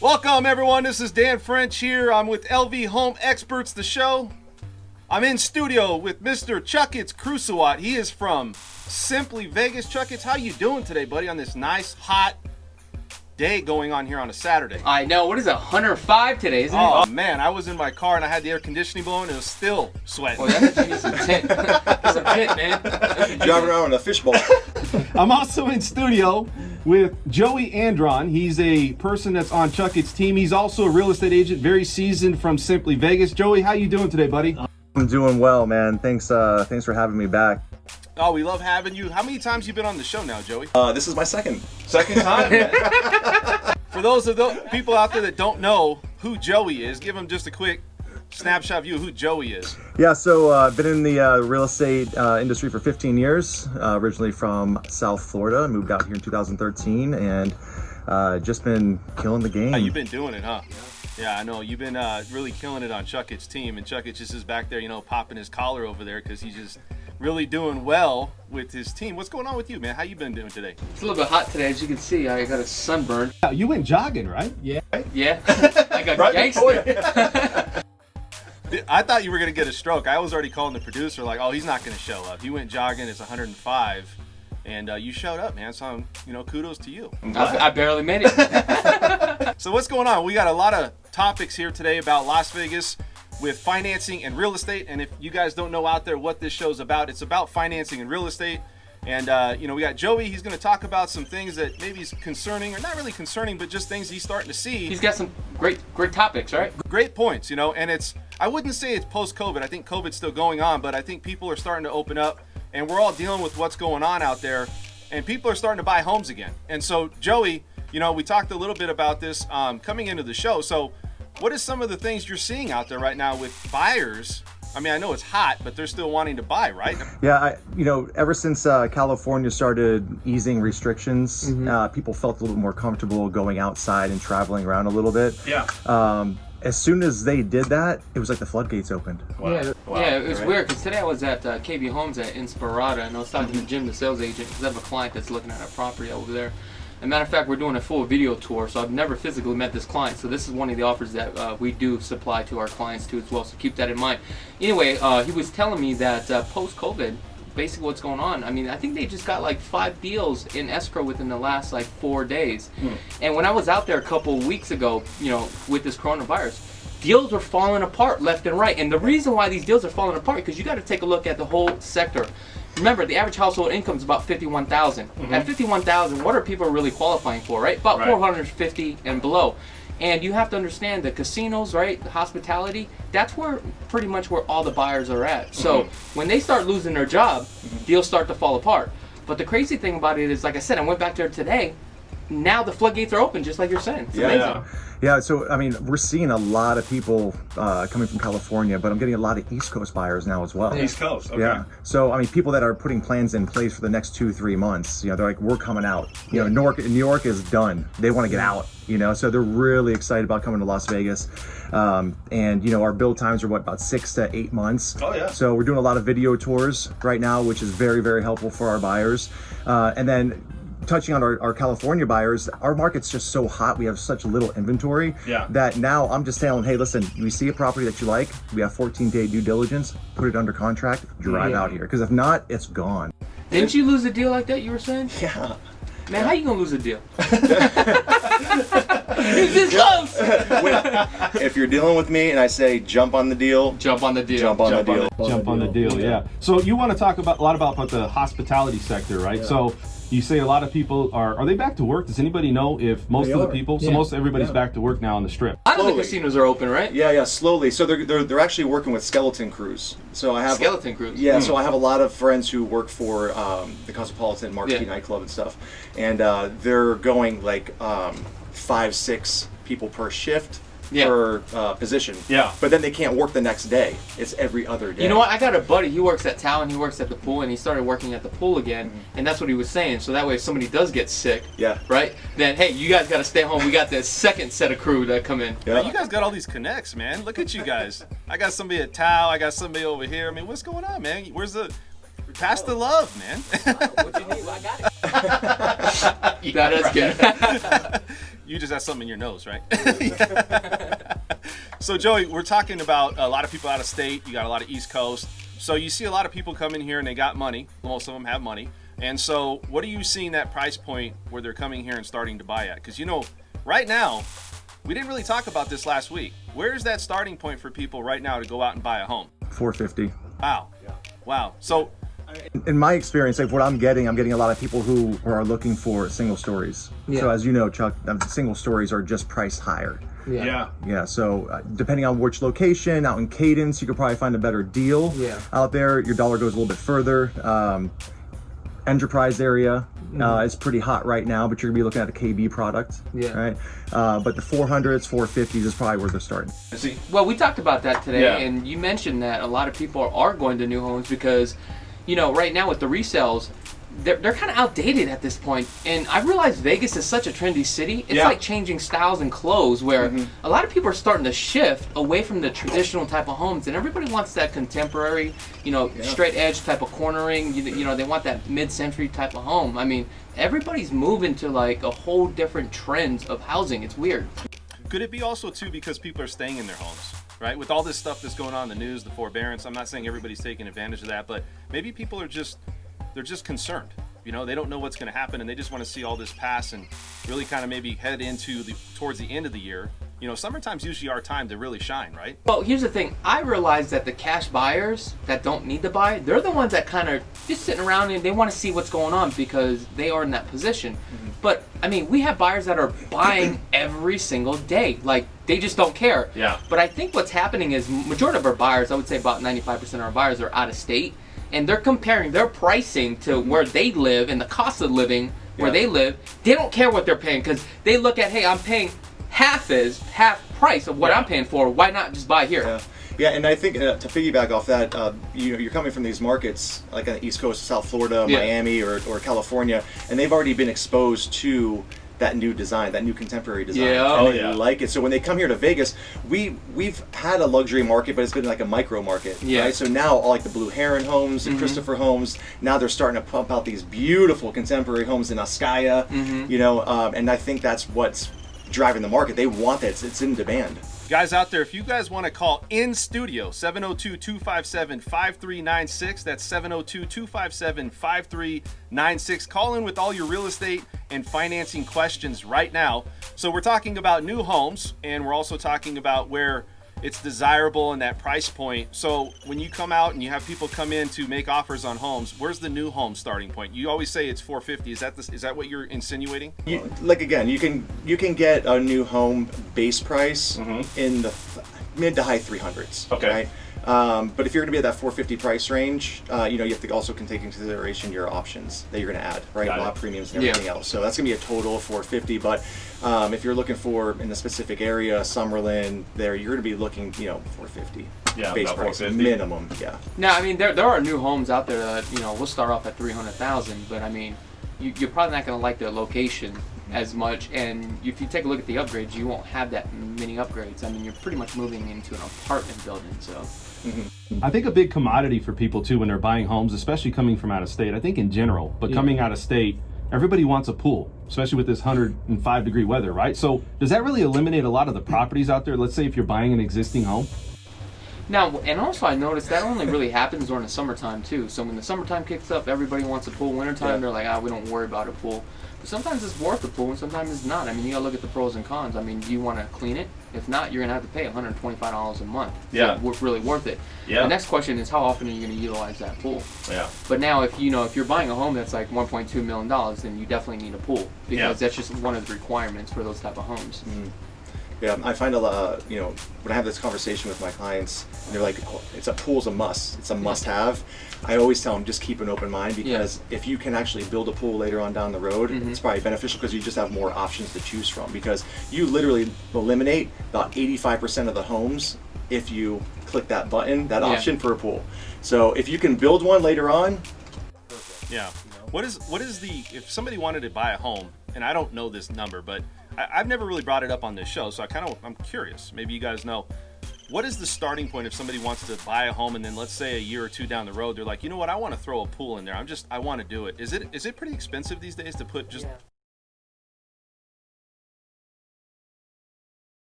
Welcome, everyone. This is Dan French here. I'm with LV Home Experts, the show. I'm in studio with Mr. Chuckits Crusoat. He is from Simply Vegas. Chuckits, how you doing today, buddy, on this nice, hot day going on here on a Saturday? I know. What is it, 105 today, isn't it? Oh, man, I was in my car and I had the air conditioning blowing. It was still sweating. Well, that needs some tint. Some tint, man. Driving around in a fishbowl. I'm also in studio with Joey Andron. He's a person that's on Chuckits' team. He's also a real estate agent, very seasoned from Simply Vegas. Joey, how you doing today, buddy? I'm doing well, man. Thanks for having me back. Oh, we love having you. How many times you been on the show now, Joey? This is my second time. For those of the people out there that don't know who Joey is, give them just a quick snapshot view of who Joey is. Yeah, so I've been in the real estate industry for 15 years, originally from South Florida. Moved out here in 2013 and just been killing the game. You've been doing it, huh? Yeah, I know. You've been really killing it on Chuckits' team, and Chuckits just is back there, popping his collar over there because he's just really doing well with his team. What's going on with you, man? How you been doing today? It's a little bit hot today, as you can see. I got a sunburn. You went jogging, right? Yeah. I got gangster. I thought you were going to get a stroke. I was already calling the producer like, oh, he's not going to show up. He went jogging. It's 105. And you showed up, man. So, kudos to you. I barely made it. So what's going on? We got a lot of topics here today about Las Vegas with financing and real estate. And if you guys don't know out there what this show's about, it's about financing and real estate. And, we got Joey. He's going to talk about some things that maybe is concerning, or not really concerning, but just things he's starting to see. He's got some great topics, right? Great points, and I wouldn't say it's post-COVID. I think COVID's still going on, but I think people are starting to open up, and we're all dealing with what's going on out there, and people are starting to buy homes again. And so, Joey, we talked a little bit about this coming into the show. So what is some of the things you're seeing out there right now with buyers? I mean, I know it's hot, but they're still wanting to buy, right? Yeah, ever since California started easing restrictions, people felt a little bit more comfortable going outside and traveling around a little bit. Yeah. As soon as they did that, it was like the floodgates opened. Wow. Yeah, it was weird because today I was at KB Homes at Inspirada, and I was talking to Jim, the sales agent, because I have a client that's looking at a property over there. As a matter of fact, we're doing a full video tour, so I've never physically met this client. So this is one of the offers that we do supply to our clients too as well, so keep that in mind. Anyway, he was telling me that post-COVID, basically what's going on, I mean, I think they just got like 5 deals in escrow within the last like 4 days. And when I was out there a couple of weeks ago, with this coronavirus, deals are falling apart left and right. And the reason why these deals are falling apart, because you got to take a look at the whole sector. Remember, the average household income is about $51,000. At $51,000, what are people really qualifying for, right? About $450 and below. And you have to understand the casinos, right? The hospitality, that's where pretty much where all the buyers are at. So when they start losing their job, deals start to fall apart. But the crazy thing about it is, like I said, I went back there today. Now the floodgates are open, just like you're saying. It's amazing. Yeah, so I mean, we're seeing a lot of people coming from California, but I'm getting a lot of East Coast buyers now as well. East Coast, okay. Yeah, so I mean, people that are putting plans in place for the next 2-3 months, they're like, we're coming out. New York is done. They want to get out, so they're really excited about coming to Las Vegas. And our build times are about 6 to 8 months. Oh yeah. So we're doing a lot of video tours right now, which is very, very helpful for our buyers. And then touching on our California buyers, our market's just so hot. We have such little inventory that now I'm just telling, hey, listen, we see a property that you like. We have 14-day due diligence. Put it under contract. Drive out here. Because if not, it's gone. Didn't you lose a deal like that, you were saying? Yeah. Man, how you going to lose a deal? It's this close! If you're dealing with me and I say jump on the deal. Jump on the deal. Jump on the deal. Jump on the deal, yeah. So you want to talk a lot about the hospitality sector, right? Yeah. So you say a lot of people are they back to work? Does anybody know if most of the people, so most everybody's back to work now on the Strip? A lot of the casinos are open, right? Yeah, slowly. So they're actually working with skeleton crews. So I have skeleton crews. Yeah, so I have a lot of friends who work for the Cosmopolitan Marquee nightclub and stuff, and they're going like 5-6 people per shift. Per position. Yeah. But then they can't work the next day. It's every other day. You know what? I got a buddy. He works at Tao and he works at the pool, and he started working at the pool again. And that's what he was saying. So that way, if somebody does get sick, right? Then hey, you guys got to stay home. We got the second set of crew that come in. Yeah. You guys got all these connects, man. Look at you guys. I got somebody at Tao. I got somebody over here. I mean, what's going on, man? Where's the pass the love, man? What you need? I got it. That is good. You just have something in your nose, right? So Joey, we're talking about a lot of people out of state. You got a lot of East Coast. So you see a lot of people come in here and they got money. Most of them have money. And so what are you seeing that price point where they're coming here and starting to buy at? Because, you know, right now, we didn't really talk about this last week. Where's that starting point for people right now to go out and buy a home? $450. Wow. Wow. So in my experience, like what I'm getting a lot of people who are looking for single stories. Yeah. So as you know, Chuck, single stories are just priced higher. Yeah. So depending on which location, out in Cadence, you could probably find a better deal. Yeah. Out there, your dollar goes a little bit further. Enterprise area is pretty hot right now, but you're gonna be looking at a KB product. Yeah. Right. But the 400s, 450s is probably where they're starting. Well, we talked about that today, Yeah. and you mentioned that a lot of people are going to new homes because, you know, right now with the resales, they're kind of outdated at this point. And I realize Vegas is such a trendy city. It's like changing styles and clothes where a lot of people are starting to shift away from the traditional type of homes, and everybody wants that contemporary, you know, straight edge type of cornering. You know, they want that mid-century type of home. I mean, everybody's moving to like a whole different trends of housing. It's weird. could it be also too because people are staying in their homes, right? With all this stuff that's going on in the news, the forbearance, I'm not saying everybody's taking advantage of that, but maybe people are just concerned. You know, they don't know what's going to happen and they just want to see all this pass and really kind of maybe head into towards the end of the year. You know, summertime's usually our time to really shine, right? Well, here's the thing. I realize that the cash buyers that don't need to buy, they're the ones that kind of just sitting around and they want to see what's going on because they are in that position. Mm-hmm. But, I mean, we have buyers that are buying every single day. Like, they just don't care. Yeah. But I think what's happening is majority of our buyers, I would say about 95% of our buyers are out of state. And they're comparing their pricing to where they live and the cost of living where they live. They don't care what they're paying because they look at, hey, I'm paying half price of what I'm paying for. Why not just buy here? Yeah, and I think to piggyback off that, you're coming from these markets like on the East Coast, South Florida, Miami, or California, and they've already been exposed to that new design, that new contemporary design. Yeah. And they like it. So when they come here to Vegas, we've had a luxury market, but it's been like a micro market. Yeah. Right? So now all like the Blue Heron homes and Christopher homes, now they're starting to pump out these beautiful contemporary homes in Ascaya. You know, and I think that's what's driving the market. They want that. It's in demand. Guys out there, if you guys want to call in studio, 702-257-5396. That's 702-257-5396. Call in with all your real estate and financing questions right now. So we're talking about new homes, and we're also talking about where it's desirable and that price point. So when you come out and you have people come in to make offers on homes, where's the new home starting point? You always say it's 450. Is that what you're insinuating? You can get a new home base price in the mid to high 300s. Okay. Right? But if you're going to be at that 450 price range, you have to also take into consideration your options that you're going to add, right? Lot premiums and everything else. So that's going to be a total of 450. But if you're looking for in the specific area, Summerlin, you're going to be looking, 450. Yeah, base about price 450. minimum. Yeah. Now, I mean, there are new homes out there that, we'll start off at 300,000, but I mean, you're probably not going to like the location as much, and if you take a look at the upgrades, you won't have that many upgrades. I mean, you're pretty much moving into an apartment building, so. I think a big commodity for people too when they're buying homes, especially coming from out of state, I think in general, but coming out of state, everybody wants a pool, especially with this 105-degree weather, right? So does that really eliminate a lot of the properties out there? Let's say if you're buying an existing home. Now, and also I noticed that only really happens during the summertime too. So when the summertime kicks up, everybody wants a pool. Wintertime, they're like, we don't worry about a pool. But sometimes it's worth a pool and sometimes it's not. I mean, you gotta look at the pros and cons. I mean, do you want to clean it? If not, you're gonna have to pay $125 a month. Yeah. So really worth it. Yeah. The next question is how often are you gonna utilize that pool? Yeah. But now, if you're buying a home that's like $1.2 million, then you definitely need a pool because that's just one of the requirements for those type of homes. Yeah, I find a lot, when I have this conversation with my clients, and they're like, pool's a must. It's a must-have. I always tell them just keep an open mind because if you can actually build a pool later on down the road, it's probably beneficial because you just have more options to choose from because you literally eliminate about 85% of the homes if you click that button, that option for a pool. So if you can build one later on. Yeah. What is if somebody wanted to buy a home, and I don't know this number, but I've never really brought it up on this show, so I'm curious. Maybe you guys know. What is the starting point if somebody wants to buy a home and then let's say a year or two down the road, they're like, you know what, I want to throw a pool in there. I want to do it. Is it pretty expensive these days to put just